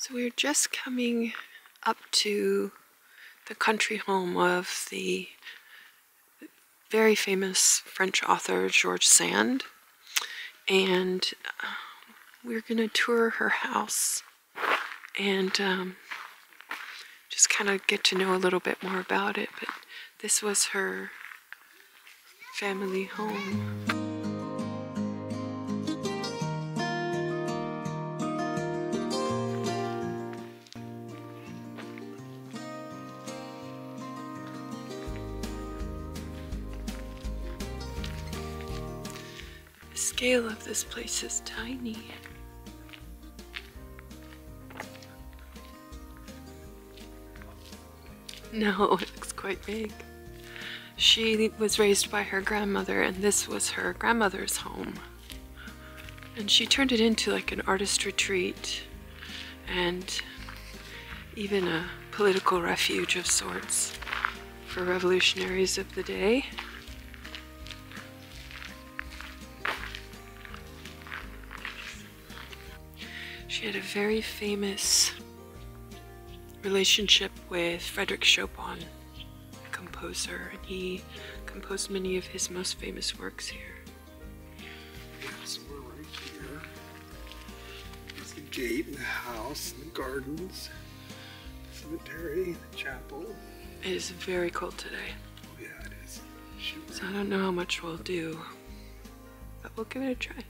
So we're just coming up to the country home of the very famous French author George Sand, and we're going to tour her house and just kind of get to know a little bit more about it. But this was her family home. The scale of this place is tiny. No, it looks quite big. She was raised by her grandmother, and this was her grandmother's home. And she turned it into like an artist retreat and even a political refuge of sorts for revolutionaries of the day. She had a very famous relationship with Frédéric Chopin, composer, and he composed many of his most famous works here. So we're right here. There's the gate and the house and the gardens, the cemetery, the chapel. It is very cold today. Oh yeah, it is. Shoot. So I don't know how much we'll do, but we'll give it a try.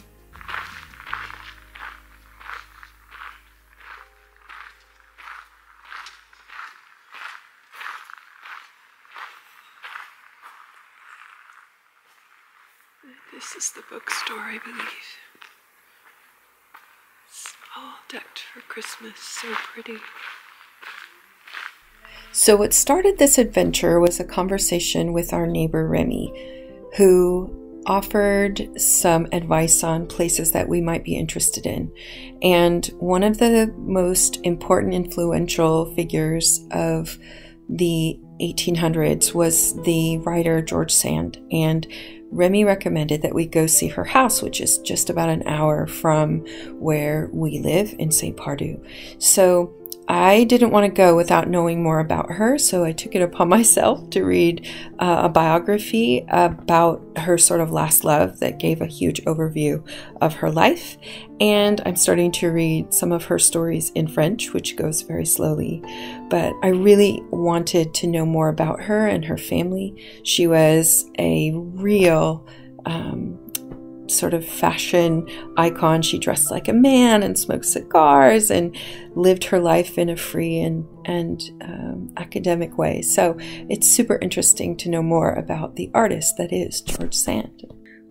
This is the bookstore, I believe. It's all decked for Christmas, so pretty. So what started this adventure was a conversation with our neighbor Remy, who offered some advice on places that we might be interested in. And one of the most important influential figures of the 1800s was the writer George Sand, and Remy recommended that we go see her house, which is just about an hour from where we live in St. Pardoux. So I didn't want to go without knowing more about her, so I took it upon myself to read a biography about her sort of last love that gave a huge overview of her life. And I'm starting to read some of her stories in French, which goes very slowly. But I really wanted to know more about her and her family. She was a real sort of fashion icon. She dressed like a man and smoked cigars and lived her life in a free and academic way. So it's super interesting to know more about the artist that is George Sand.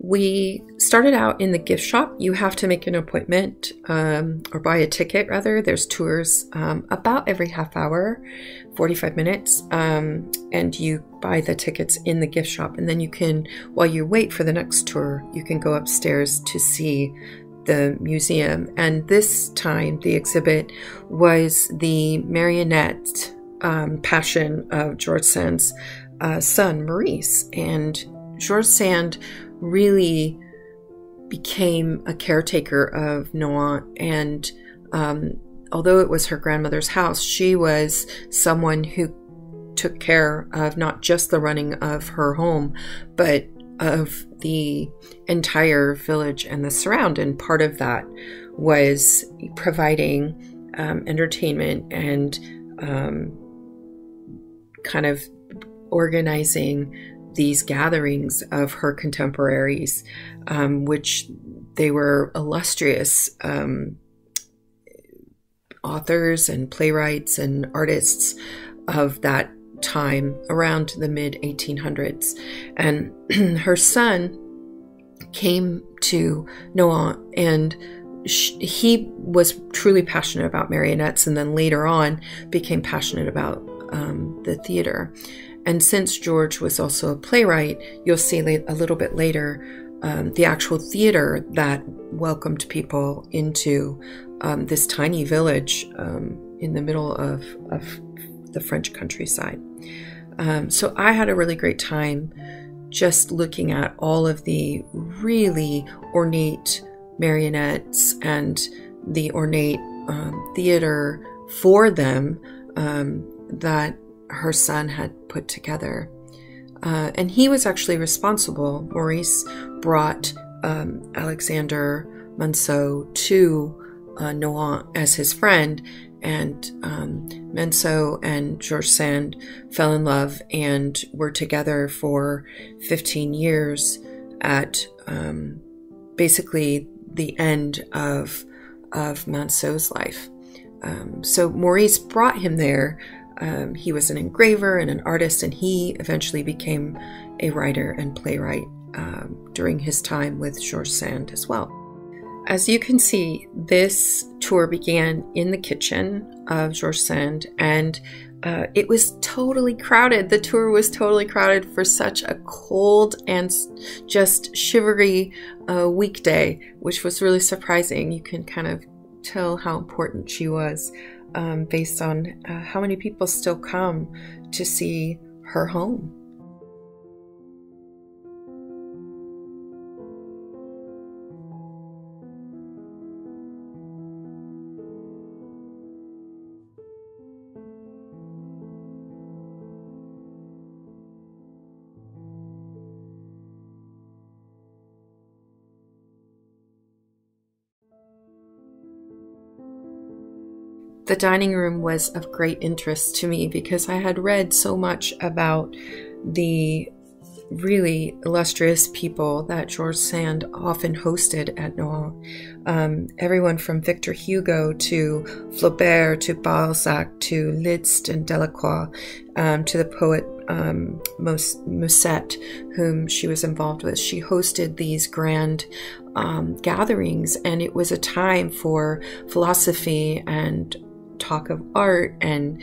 We started out in the gift shop. You have to make an appointment or buy a ticket rather. There's tours about every half hour, 45 minutes, and you buy the tickets in the gift shop. And then you can, while you wait for the next tour, you can go upstairs to see the museum. And this time the exhibit was the marionette passion of George Sand's son, Maurice. And George Sand really became a caretaker of Nohant, and although it was her grandmother's house, she was someone who took care of not just the running of her home, but of the entire village and the surround. And part of that was providing entertainment and kind of organizing these gatherings of her contemporaries, which they were illustrious authors and playwrights and artists of that time around the mid-1800s. And her son came to Nohant, and he was truly passionate about marionettes, and then later on became passionate about the theater. And since George was also a playwright, you'll see a little bit later the actual theater that welcomed people into this tiny village in the middle of the French countryside. So I had a really great time just looking at all of the really ornate marionettes and the ornate theater for them that her son had put together. And he was actually responsible. Maurice brought Alexander Manceau to Nohant as his friend, and Manceau and George Sand fell in love and were together for 15 years at basically the end of Manceau's life. So Maurice brought him there. He was an engraver and an artist, and he eventually became a writer and playwright during his time with George Sand as well. As you can see, this tour began in the kitchen of George Sand, and it was totally crowded. The tour was totally crowded for such a cold and just shivery weekday, which was really surprising. You can kind of tell how important she was based on how many people still come to see her home. The dining room was of great interest to me because I had read so much about the really illustrious people that George Sand often hosted at Nohant. Everyone from Victor Hugo to Flaubert to Balzac to Liszt and Delacroix to the poet Musset, whom she was involved with. She hosted these grand gatherings, and it was a time for philosophy and talk of art and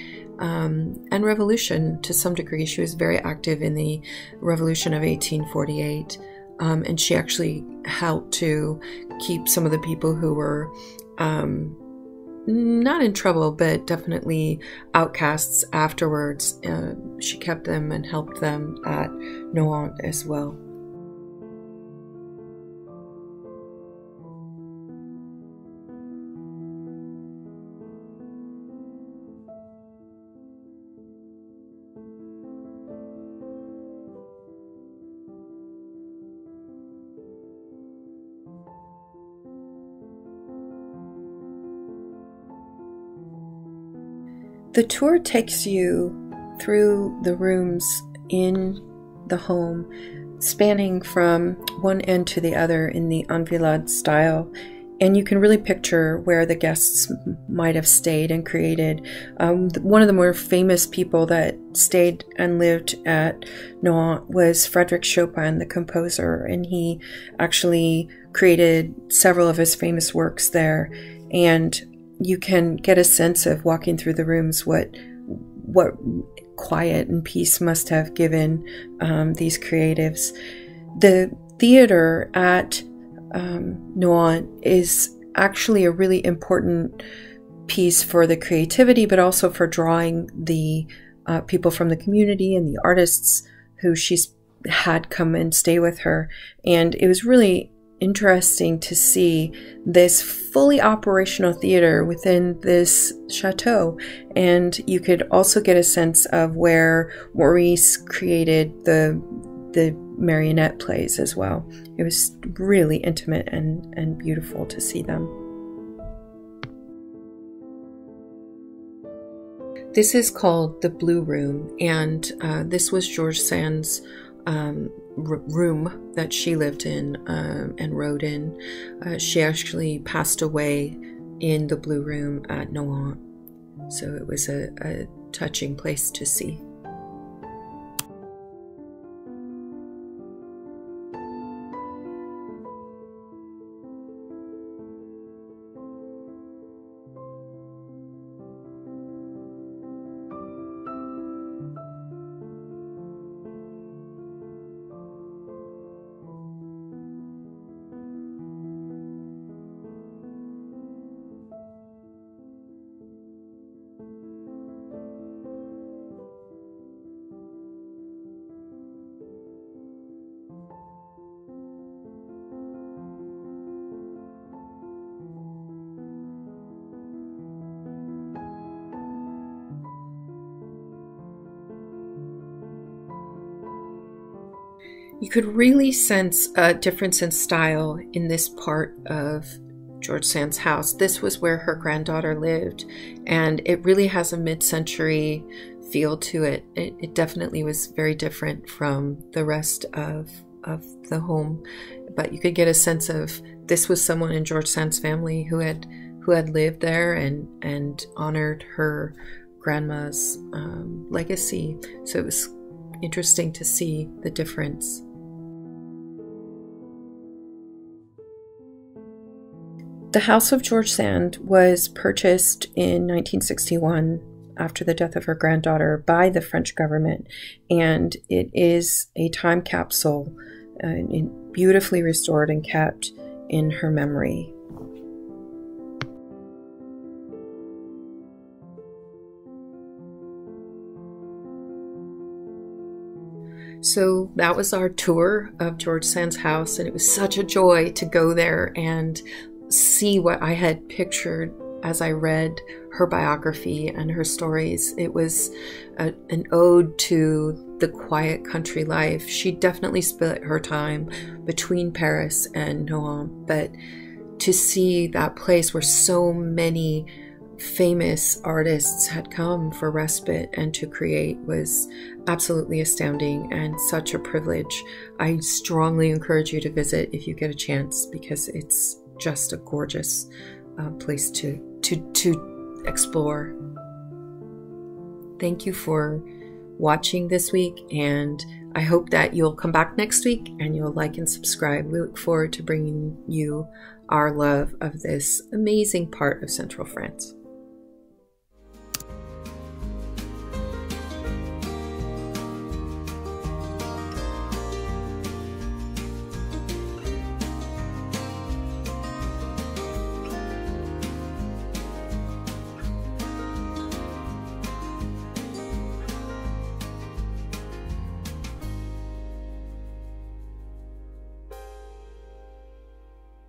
revolution to some degree. She was very active in the Revolution of 1848, and she actually helped to keep some of the people who were not in trouble, but definitely outcasts afterwards. She kept them and helped them at Nohant as well. The tour takes you through the rooms in the home, spanning from one end to the other in the enfilade style, and you can really picture where the guests might have stayed and created. One of the more famous people that stayed and lived at Nohant was Frédéric Chopin, the composer, and he actually created several of his famous works there. And you can get a sense of walking through the rooms what quiet and peace must have given these creatives. The theater at Nohant is actually a really important piece for the creativity, but also for drawing the people from the community and the artists who she's had come and stay with her. And it was really interesting to see this fully operational theater within this chateau. And you could also get a sense of where Maurice created the marionette plays as well. It was really intimate and beautiful to see them. This is called the Blue Room, and this was George Sand's room that she lived in and wrote in. She actually passed away in the Blue Room at Nohant, so it was a touching place to see. You could really sense a difference in style in this part of George Sand's house. This was where her granddaughter lived, and it really has a mid-century feel to it. It definitely was very different from the rest of the home, but you could get a sense of this was someone in George Sand's family who had lived there and honored her grandma's legacy. So it was interesting to see the difference. The house of George Sand was purchased in 1961 after the death of her granddaughter by the French government, and it is a time capsule, beautifully restored and kept in her memory. So that was our tour of George Sand's house, and it was such a joy to go there and see what I had pictured as I read her biography and her stories. It was an ode to the quiet country life. She definitely split her time between Paris and Nohant, but to see that place where so many famous artists had come for respite and to create was absolutely astounding and such a privilege. I strongly encourage you to visit if you get a chance, because it's just a gorgeous place to explore. Thank you for watching this week, and I hope that you'll come back next week and you'll like and subscribe. We look forward to bringing you our love of this amazing part of Central France.